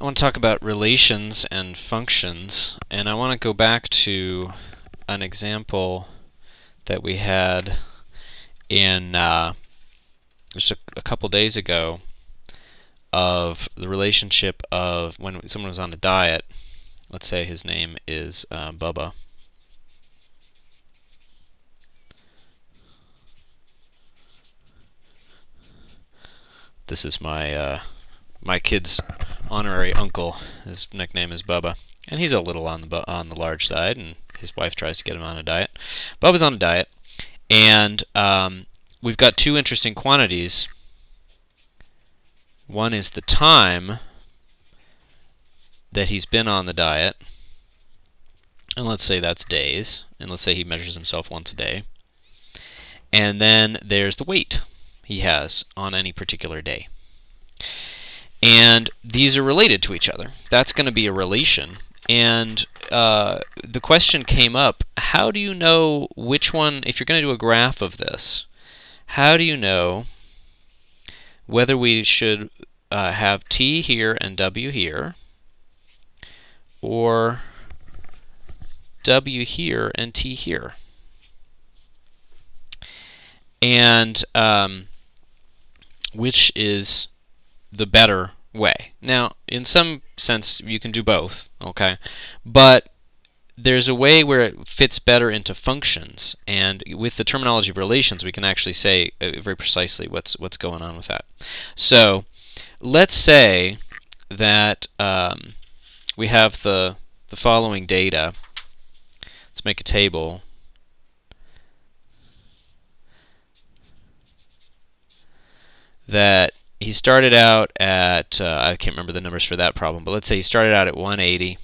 I want to talk about relations and functions, and I want to go back to an example that we had in just a couple days ago of the relationship of when someone was on a diet. Let's say his name is Bubba. This is my kid's honorary uncle. His nickname is Bubba, and he's a little on the large side, and his wife tries to get him on a diet. Bubba's on a diet, and we've got two interesting quantities. One is the time that he's been on the diet, and let's say that's days, and let's say he measures himself once a day. And then there's the weight he has on any particular day. And these are related to each other. That's going to be a relation. And the question came up, how do you know which one, if you're going to do a graph of this, how do you know whether we should have T here and W here, or W here and T here? And which is the better way? Now, in some sense, you can do both, okay? But there's a way where it fits better into functions, and with the terminology of relations, we can actually say very precisely what's going on with that. So, let's say that we have the following data. Let's make a table. That he started out at, I can't remember the numbers for that problem, but let's say he started out at 180,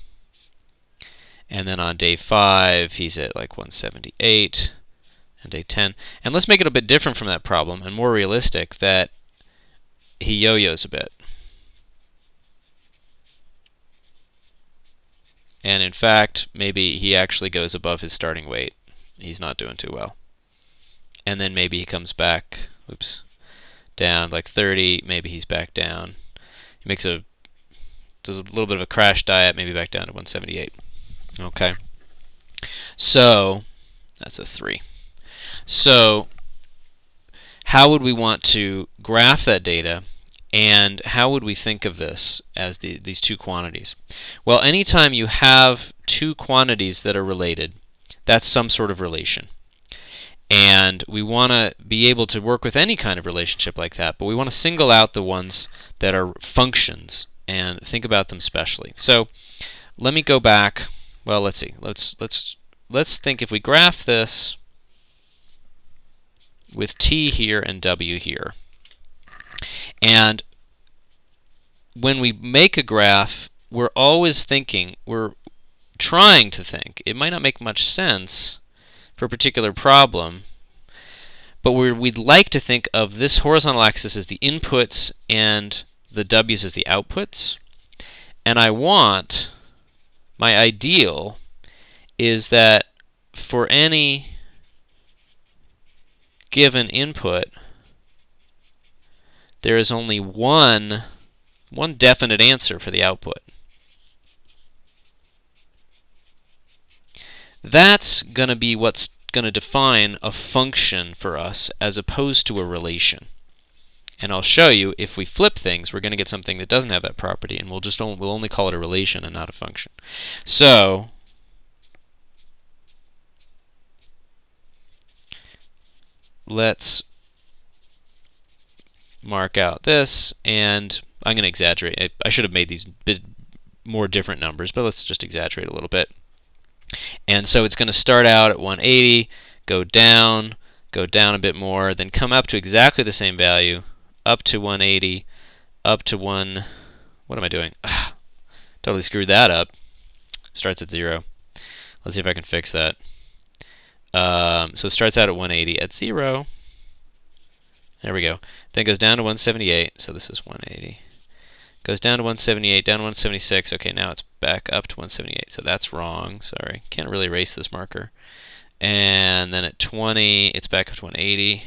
and then on day 5 he's at like 178, and day 10. And let's make it a bit different from that problem and more realistic, that he yo-yos a bit. And in fact, maybe he actually goes above his starting weight. He's not doing too well. And then maybe he comes back, down like 30, maybe he's back down. He does a little bit of a crash diet, maybe back down to 178. Okay. So, that's a 3. So, how would we want to graph that data, and how would we think of this as these two quantities? Well, anytime you have two quantities that are related, that's some sort of relation. And we want to be able to work with any kind of relationship like that, but we want to single out the ones that are functions and think about them specially. So let me go back. Well, let's see. Let's think if we graph this with T here and W here. And when we make a graph, we're always thinking, we're trying to think. It might not make much sense for a particular problem, but we'd like to think of this horizontal axis as the inputs and the W's as the outputs. And my ideal is that for any given input, there is only one definite answer for the output. That's going to be what's going to define a function for us as opposed to a relation. And I'll show you, if we flip things, we're going to get something that doesn't have that property, and we'll only call it a relation and not a function. So, let's mark out this, and I'm going to exaggerate. I should have made these bit more different numbers, but let's just exaggerate a little bit. And so it's going to start out at 180, go down a bit more, then come up to exactly the same value, up to 180, up to what am I doing? Totally screwed that up. Starts at 0. Let's see if I can fix that. So it starts out at 180 at 0. There we go. Then goes down to 178, so this is 180. Goes down to 178, down to 176. Okay, now it's back up to 178, so that's wrong. Sorry, can't really erase this marker. And then at 20, it's back up to 180.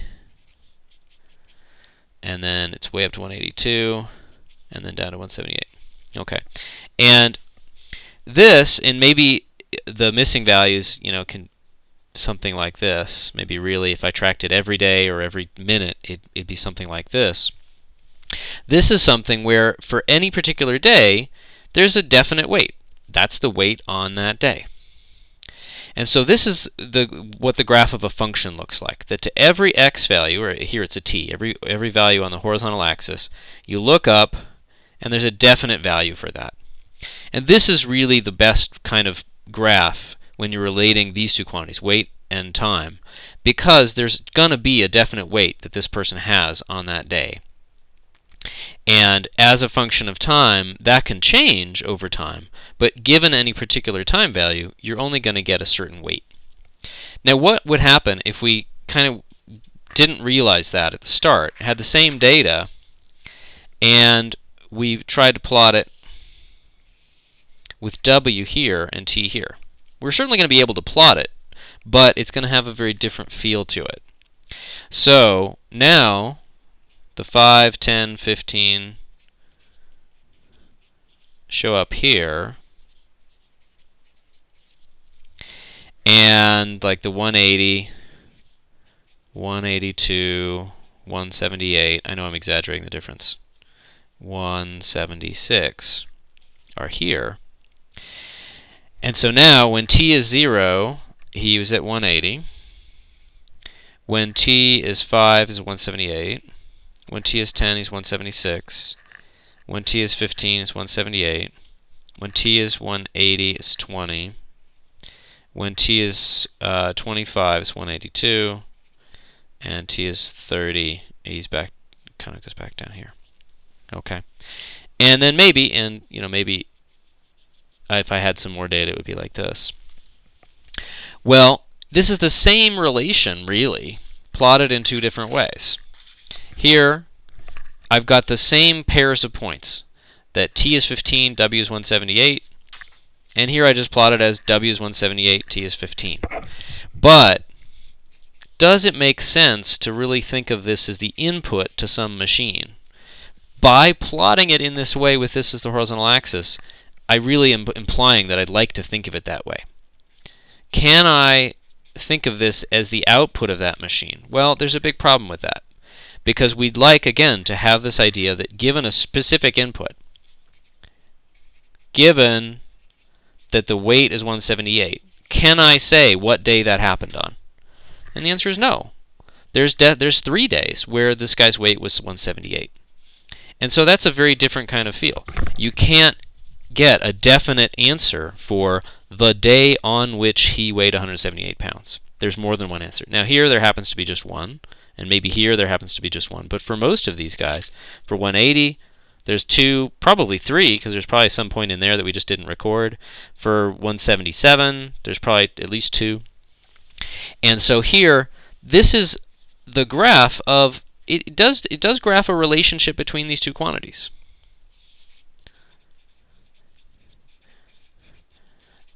And then it's way up to 182, and then down to 178. Okay. And this, and maybe the missing values, can something like this. Maybe really, if I tracked it every day or every minute, it'd be something like this. This is something where, for any particular day, there's a definite weight. That's the weight on that day. And so this is what the graph of a function looks like. That to every x value, or here it's a t, every value on the horizontal axis, you look up, and there's a definite value for that. And this is really the best kind of graph when you're relating these two quantities, weight and time, because there's going to be a definite weight that this person has on that day. And as a function of time, that can change over time, but given any particular time value, you're only going to get a certain weight. Now, what would happen if we kind of didn't realize that at the start, had the same data, and we tried to plot it with W here and T here? We're certainly going to be able to plot it, but it's going to have a very different feel to it. So now, the 5, 10, 15 show up here, and like the 180, 182, 178, I know I'm exaggerating the difference, 176 are here. And so now, when t is 0, he was at 180. When t is 5, is 178. When t is 10, he's 176. When t is 15, is 178. When t is 180, it's 20. When t is 25, it's 182. And t is 30, he's back, kind of goes back down here. Okay. And then maybe, maybe if I had some more data, it would be like this. Well, this is the same relation, really, plotted in two different ways. Here, I've got the same pairs of points, that t is 15, w is 178, and here I just plotted as w is 178, t is 15. But does it make sense to really think of this as the input to some machine? By plotting it in this way with this as the horizontal axis, I really am implying that I'd like to think of it that way. Can I think of this as the output of that machine? Well, there's a big problem with that, because we'd like, again, to have this idea that given a specific input, given that the weight is 178, can I say what day that happened on? And the answer is no. There's 3 days where this guy's weight was 178. And so that's a very different kind of feel. You can't get a definite answer for the day on which he weighed 178 pounds. There's more than one answer. Now here there happens to be just one, and maybe here there happens to be just one. But for most of these guys, for 180, there's 2, probably 3, because there's probably some point in there that we just didn't record. For 177, there's probably at least 2. And so here, this is the graph of, it does graph a relationship between these two quantities.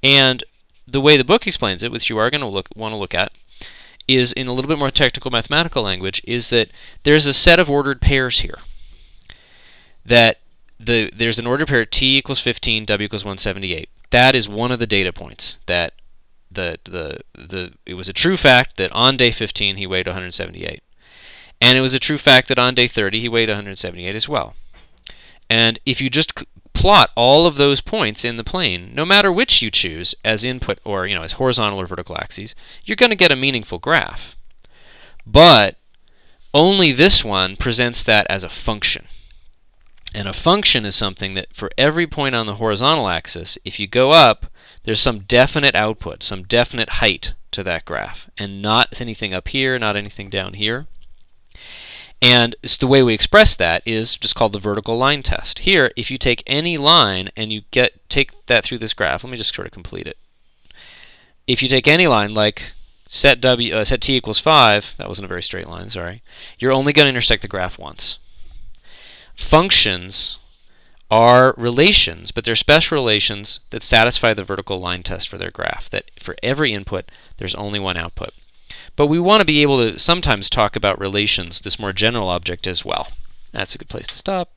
And the way the book explains it, which you are going to want to look at, is in a little bit more technical mathematical language, is that there's a set of ordered pairs here. That there's an ordered pair t equals 15, w equals 178. That is one of the data points. That it was a true fact that on day 15 he weighed 178. And it was a true fact that on day 30 he weighed 178 as well. And if you just plot all of those points in the plane, no matter which you choose as input or as horizontal or vertical axes, you're going to get a meaningful graph. But only this one presents that as a function. And a function is something that for every point on the horizontal axis, if you go up, there's some definite output, some definite height to that graph, and not anything up here, not anything down here. And the way we express that is just called the vertical line test. Here, if you take any line and you take that through this graph, let me just sort of complete it. If you take any line, like set t equals 5, that wasn't a very straight line, sorry, you're only going to intersect the graph once. Functions are relations, but they're special relations that satisfy the vertical line test for their graph, that for every input, there's only one output. But we want to be able to sometimes talk about relations, this more general object, as well. That's a good place to stop.